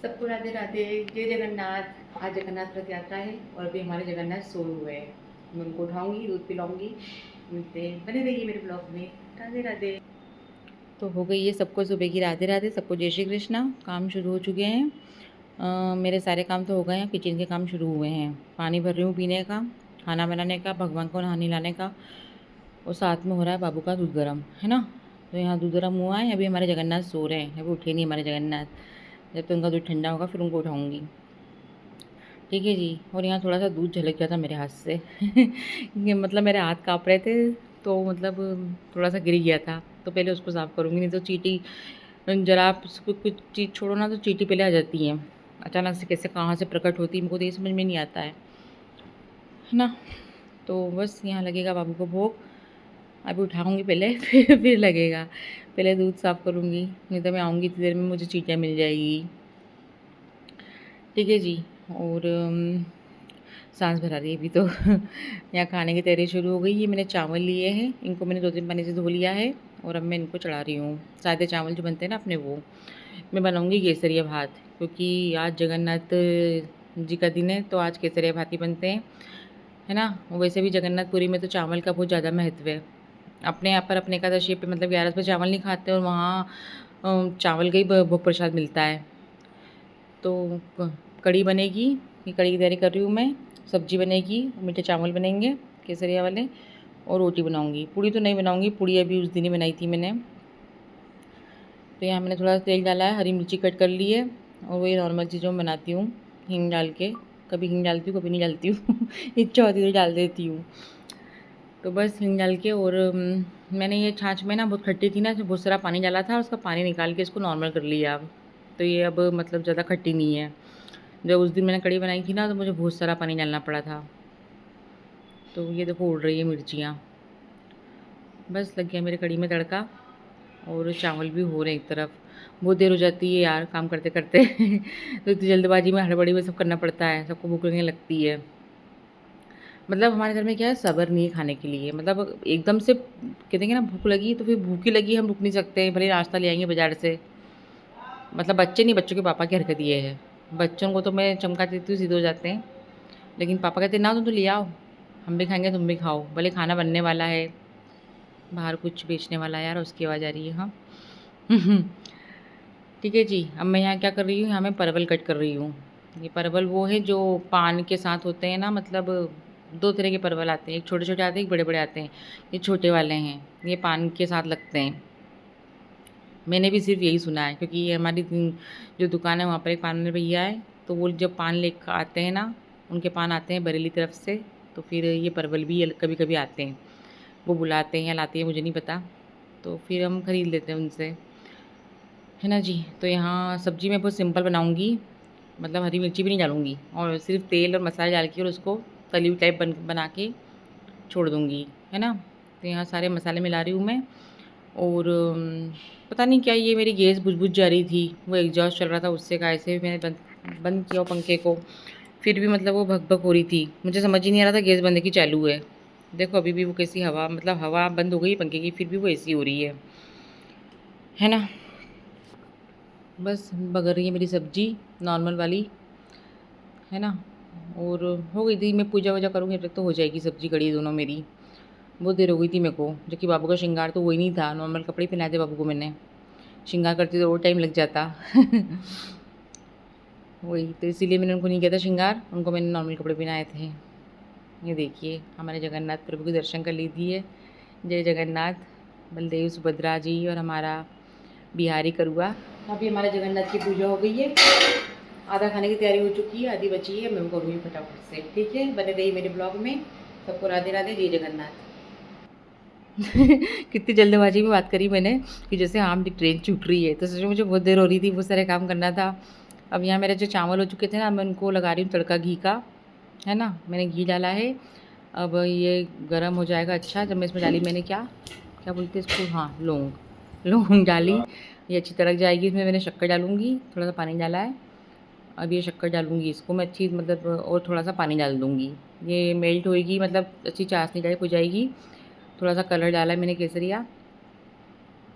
सबको राधे राधे। जय जगन्नाथ। आज जगन्नाथ रथ यात्रा है और अभी हमारे जगन्नाथ सो हुए हैं। मैं उनको उठाऊंगी, दूध पिलाऊंगी। मिलते हैं, बने रहिए मेरे ब्लॉग में। राधे राधे। तो हो गई है सबको सुबह की राधे राधे, सबको जय श्री कृष्णा। काम शुरू हो चुके हैं। मेरे सारे काम तो हो गए हैं, किचन के काम शुरू हुए हैं। पानी भर रही हूँ पीने का, खाना बनाने का, भगवान को नहाने लाने का, और साथ में हो रहा है बाबू का दूध गर्म, है ना। तो यहाँ दूध गर्म हुआ है। अभी हमारे जगन्नाथ सो रहे हैं, अभी उठे नहीं हमारे जगन्नाथ। जब तक उनका दूध ठंडा होगा फिर उनको उठाऊंगी। ठीक है जी। और यहाँ थोड़ा सा दूध झलक गया था मेरे हाथ से ये मतलब मेरे हाथ काँप रहे थे, तो मतलब थोड़ा सा गिर गया था। तो पहले उसको साफ़ करूँगी, नहीं तो चींटी, ज़रा आप उसको कुछ चीज़ छोड़ो ना तो चींटी पहले आ जाती हैं। अचानक से कैसे कहाँ से प्रकट होती है, मुझको तो ये समझ में नहीं आता है ना। तो बस यहाँ लगेगा बाबू को भोग। अभी उठाऊँगी पहले फिर लगेगा। पहले दूध साफ़ करूँगी, नहीं तो मैं आऊँगी इतनी देर में मुझे चींटियाँ मिल जाएगी। ठीक है जी। और सांस भरा रही है अभी तो यहाँ खाने की तैयारी शुरू हो गई। ये मैंने चावल लिए हैं, इनको मैंने 2-3 पानी से धो लिया है और अब मैं इनको चढ़ा रही हूँ। सादे चावल जो बनते हैं ना अपने, वो मैं बनाऊँगी केसरिया भात, क्योंकि आज जगन्नाथ जी का दिन है, तो आज केसरिया भात ही बनते हैं, है ना। वैसे भी जगन्नाथपुरी में तो चावल का बहुत ज़्यादा महत्व है। अपने यहाँ पर अपने एकादशी पे मतलब 11 पे चावल नहीं खाते, और वहाँ चावल का ही भोग प्रसाद मिलता है। तो कढ़ी बनेगी, ये कढ़ी की तैयारी कर रही हूँ मैं। सब्जी बनेगी, मीठे चावल बनेंगे केसरिया वाले, और रोटी बनाऊँगी। पूड़ी तो नहीं बनाऊँगी, पूड़ी अभी उस दिन ही बनाई थी मैंने। तो यहाँ मैंने थोड़ा सा तेल डाला है, हरी मिर्ची कट कर ली है, और वही नॉर्मल चीज़ों में बनाती हूँ, हींग डाल के। कभी हींग डालती हूँ, कभी नहीं डालती हूँ इच्छा होती है तो डाल देती हूँ। तो बस हींग डाल के, और मैंने ये छाछ में ना बहुत खट्टी थी ना, तो बहुत सारा पानी डाला था, उसका पानी निकाल के इसको नॉर्मल कर लिया अब। तो ये अब मतलब ज़्यादा खट्टी नहीं है। जब उस दिन मैंने कढ़ी बनाई थी ना, तो मुझे बहुत सारा पानी डालना पड़ा था। तो ये देखो उड़ रही है मिर्चियाँ। बस लग गया मेरे कढ़ी में तड़का, और चावल भी हो रहे हैं एक तरफ। बहुत देर हो जाती है यार काम करते करते तो इतनी जल्दबाजी में हड़बड़ी में सब करना पड़ता है, सबको भूख लगने लगती है। मतलब हमारे घर में क्या है, सब्र नहीं है खाने के लिए। मतलब एकदम से कहते हैं ना भूख लगी, तो फिर भूखी लगी, हम रुक नहीं सकते, भले नाश्ता ले आएंगे बाजार से। मतलब बच्चे नहीं, बच्चों के पापा की हरकत ये है। बच्चों को तो मैं चमका देती हूँ, सीधे हो जाते हैं। लेकिन पापा कहते हैं ना, तुम तो ले आओ, हम भी खाएंगे तुम भी खाओ, भले खाना बनने वाला है। बाहर कुछ बेचने वाला है यार, उसकी आवाज़ आ रही है। हाँ ठीक है जी। अब मैं यहाँ क्या कर रही हूँ, यहाँ मैं परवल कट कर रही हूँ। ये परवल वो है जो पान के साथ होते हैं ना, मतलब 2 तरह के परवल आते हैं, एक छोटे छोटे आते हैं, एक बड़े बड़े आते हैं। ये छोटे वाले हैं, ये पान के साथ लगते हैं। मैंने भी सिर्फ यही सुना है, क्योंकि ये हमारी जो दुकान है वहाँ पर एक पान वाले भैया है, तो वो जब पान लेकर आते हैं ना, उनके पान आते हैं बरेली तरफ से, तो फिर ये परवल भी कभी कभी आते हैं। वो बुलाते हैं या लाते हैं, मुझे नहीं पता। तो फिर हम ख़रीद लेते हैं उनसे, है ना जी। तो यहाँ सब्ज़ी मैं बहुत सिंपल बनाऊँगी, मतलब हरी मिर्ची भी नहीं डालूँगी, और सिर्फ तेल और मसाले डाल के और उसको तली हुई टाइप बना के छोड़ दूँगी, है ना। तो यहाँ सारे मसाले मिला रही हूँ मैं। और पता नहीं क्या, ये मेरी गैस बुझ जा रही थी, वो एग्जॉस्ट चल रहा था उससे का, ऐसे मैंने बंद बंद किया पंखे को, फिर भी मतलब वो भग भग हो रही थी। मुझे समझ ही नहीं आ रहा था गैस बंद की चालू है। देखो अभी भी वो कैसी हवा, मतलब हवा बंद हो गई पंखे की, फिर भी वो ऐसी हो रही है ना। बस बग रही है मेरी सब्ज़ी नॉर्मल वाली, है ना। और हो गई थी, मैं पूजा वूजा करूँगी तो हो जाएगी सब्ज़ी कड़ी दोनों मेरी। बहुत देर हो गई थी मेरे को, जबकि बाबू का श्रृंगार तो वही नहीं था, नॉर्मल कपड़े पहनाए थे बाबू को मैंने। श्रृंगार करती तो और टाइम लग जाता वही तो इसीलिए मैंने उनको नहीं किया था श्रृंगार, उनको मैंने नॉर्मल कपड़े पहनाए थे। ये देखिए हमारे जगन्नाथ प्रभु के दर्शन कर लीजिए। जय जगन्नाथ। बलदेव सुभद्रा जी और हमारा बिहारी करुआ। अभी हमारे जगन्नाथ की पूजा हो गई है, आधा खाने की तैयारी हो चुकी है, आधी बची है, मैं वो करूँगी फटाफट से। ठीक है, बने रहिए मेरे ब्लॉग में। सबको राधे राधे, जय जगन्नाथ कितनी जल्दबाजी में बात करी मैंने, कि जैसे आम की ट्रेन छूट रही है। तो सोचो मुझे बहुत देर हो रही थी, बहुत सारे काम करना था। अब यहाँ मेरे जो चावल हो चुके थे ना, मैं उनको लगा रही हूँ तड़का घी का, है ना। मैंने घी डाला है, अब ये गरम हो जाएगा अच्छा। जब मैं इसमें डाली, मैंने क्या क्या बोलते हैं इसको, हाँ लौंग, लौंग डाली। ये अच्छी तरक जाएगी, इसमें मैंने शक्कर डालूँगी, थोड़ा सा पानी डाला है। अब ये शक्कर डालूँगी, इसको मैं अच्छी मतलब, और थोड़ा सा पानी डाल दूँगी। ये मेल्ट होएगी, मतलब अच्छी चाशनी टाइप हो जाएगी। थोड़ा सा कलर डाला है मैंने केसरिया,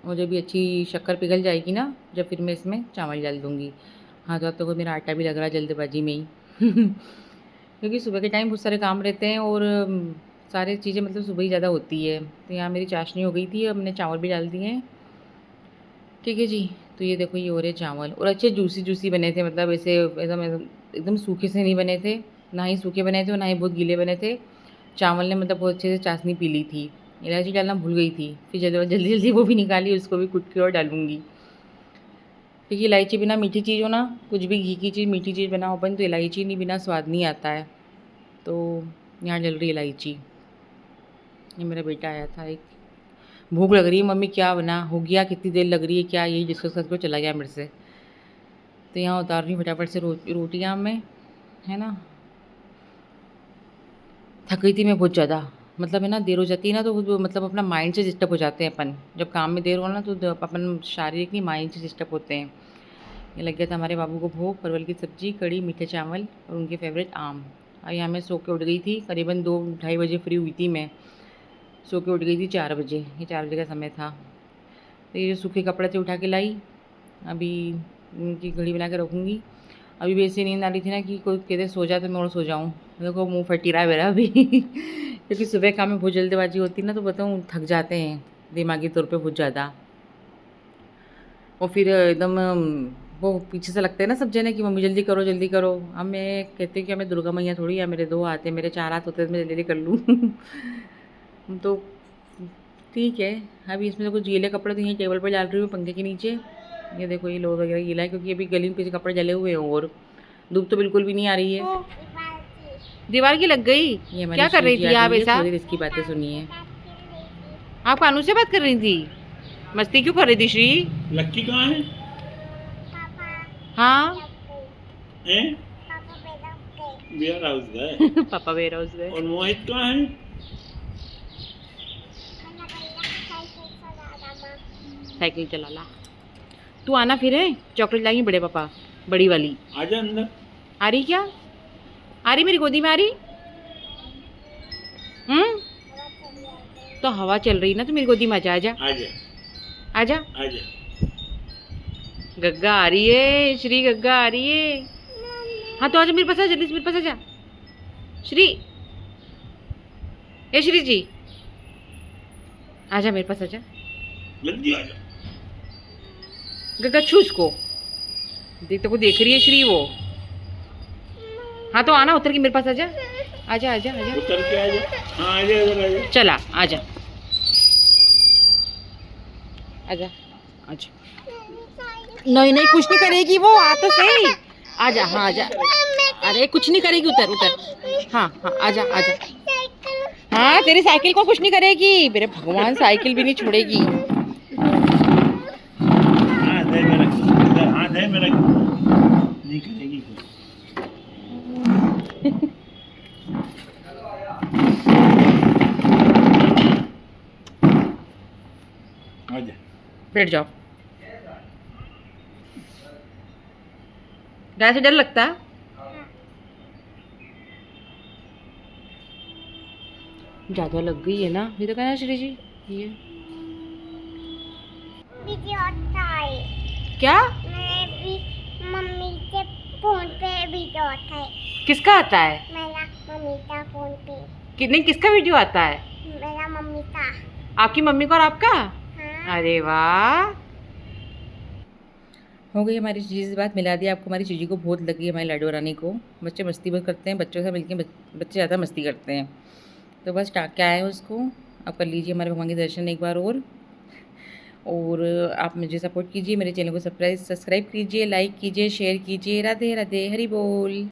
और जब भी अच्छी शक्कर पिघल जाएगी ना, जब फिर मैं इसमें चावल डाल दूँगी। हाथों हाथों को मेरा आटा भी लग रहा है जल्दबाजी में ही क्योंकि सुबह के टाइम बहुत सारे काम रहते हैं और सारी चीज़ें मतलब सुबह ही ज़्यादा होती है। तो यहाँ मेरी चाशनी हो गई थी, अब मैंने चावल भी डाल दिए हैं। ठीक है जी। तो ये देखो ये हो रहे चावल और अच्छे जूसी जूसी बने थे, मतलब ऐसे एकदम एकदम सूखे से नहीं बने थे, ना ही सूखे बने थे और ना ही बहुत गीले बने थे। चावल ने मतलब बहुत अच्छे से चाशनी पी ली थी। इलायची डालना भूल गई थी, फिर जल्दी जल्दी जल्दी वो भी निकाली, उसको भी कुट के और डालूँगी। क्योंकि इलायची बिना मीठी चीज़ हो ना, कुछ भी घी की चीज़ मीठी चीज़ बना अपन तो इलायची नहीं बिना स्वाद नहीं आता है। तो यहाँ डल रही इलायची। ये मेरा बेटा आया था एक, भूख लग रही है मम्मी क्या बना, हो गया कितनी देर लग रही है क्या, यही डिस्कस करके चला गया मेरे से। तो यहाँ उतार रही हूँ फटाफट से रोटियाँ में, है ना। थक गई थी मैं बहुत ज़्यादा, मतलब है ना देर हो जाती है ना तो मतलब अपना माइंड से डिस्टर्ब हो जाते हैं अपन, जब काम में देर हो ना तो अपन शारीरिक नहीं माइंड से डिस्टर्ब होते हैं। ये लग गया था हमारे बाबू को भोग, परवल की सब्ज़ी, कड़ी, मीठे चावल और उनके फेवरेट आम। और यहाँ मैं सो के उठ गई थी, करीबन 2-2:30 बजे फ्री हुई थी मैं, सो के उठ गई थी 4 बजे, ये 4 बजे का समय था। तो ये जो सूखे कपड़े थे उठा के लाई, अभी उनकी घड़ी बना के रखूँगी। अभी भी ऐसी नींद आ रही थी ना कि कोई कहते सो जा तो मैं और सो जाऊँ, देखो मुँह फटी रहा है मेरा अभी क्योंकि सुबह काम में बहुत जल्दबाजी होती है ना, तो बताऊँ थक जाते हैं दिमागी तौर पे बहुत ज़्यादा। और फिर एकदम वो पीछे से लगते हैं ना सब जने कि मम्मी जल्दी करो जल्दी करो। अब मैं कहती हूँ कि मैं दुर्गा मैया थोड़ी है, मेरे 2 हाथ हैं, मेरे 4 हाथ होते हैं, मैं जल्दी कर लूँ तो ठीक है। अभी इसमें तो कुछ गीले कपड़े तो यहीं टेबल पर डाल रही हूँ पंखे के नीचे। ये देखो ये लोग वगैरह गीला है क्योंकि अभी गली में पीछे कपड़े जले हुए हैं और धूप तो बिल्कुल भी नहीं आ रही है। दीवार की लग गई। ये क्या कर रही थी आप ऐसा? इसकी बातें सुनिए। आप कानू से बात कर रही थी? मस्ती क्यों कर रही थी श्री? लक्की कहाँ है? हाँ वेयर हाउस गए पापा वेयर हाउस गए। और मोहित कहाँ है? साइकिल चला ला। तू आना फिर है, चॉकलेट लाएंगे बड़े पापा, बड़ी वाली। आजा अंदर। आ रही क्या? आ रही मेरी गोदी में आ रही? तो हवा चल रही ना, तो मेरी गोदी में आजा आजा आजा आजा। आजा। गग्गा आ रही है, श्री गग्गा आ रही है। हाँ तो आजा मेरे पास, आ जल्दी से मेरे पास आजा श्री। ए श्री जी आजा मेरे पास आजा, जल्दी आजा। गग्गा छू उसको, देख तो को देख रही है श्री वो। हाँ तो आना उतर के मेरे पास आजा आजा आजा आजा। उतर के आजा। हाँ आजा इधर आजा। चला आजा आजा आजा। नहीं नहीं कुछ नहीं करेगी वो, आ तो सही। आजा हाँ आजा। अरे कुछ नहीं करेगी, उतर उतर। हाँ हाँ आजा आजा। हाँ तेरी साइकिल को कुछ नहीं करेगी, मेरे भगवान साइकिल भी नहीं छोड़ेगी। हाँ दे मेरा, इधर हाँ दे मेरा, नहीं करेगी कुछ। आजा बैठ जाओ। गाय से डर लगता? ज्यादा लग गई है ना, ये तो कहना श्री जी। ये क्या मम्मी के फोन पे वीडियो आता है। किसका आता है? मेरा मम्मी का फोन पे। नहीं किसका वीडियो आता है? मेरा मम्मी का। आपकी मम्मी का और आपका? हाँ। अरे वाह, हो गई हमारी चीज़ी से बात। मिला दिया आपको, हमारी चीज़ी को बहुत लगी हमारी लाडो रानी को। बच्चे मस्ती बहुत करते हैं, बच्चों से मिलकर बच्चे ज़्यादा मस्ती करते हैं। तो बस टाँग के आए हैं उसको। आप कर लीजिए हमारे भगवान के दर्शन एक बार और आप मुझे सपोर्ट कीजिए, मेरे चैनल को सब्सक्राइब कीजिए, लाइक कीजिए, शेयर कीजिए। राधे राधे, हरि बोल।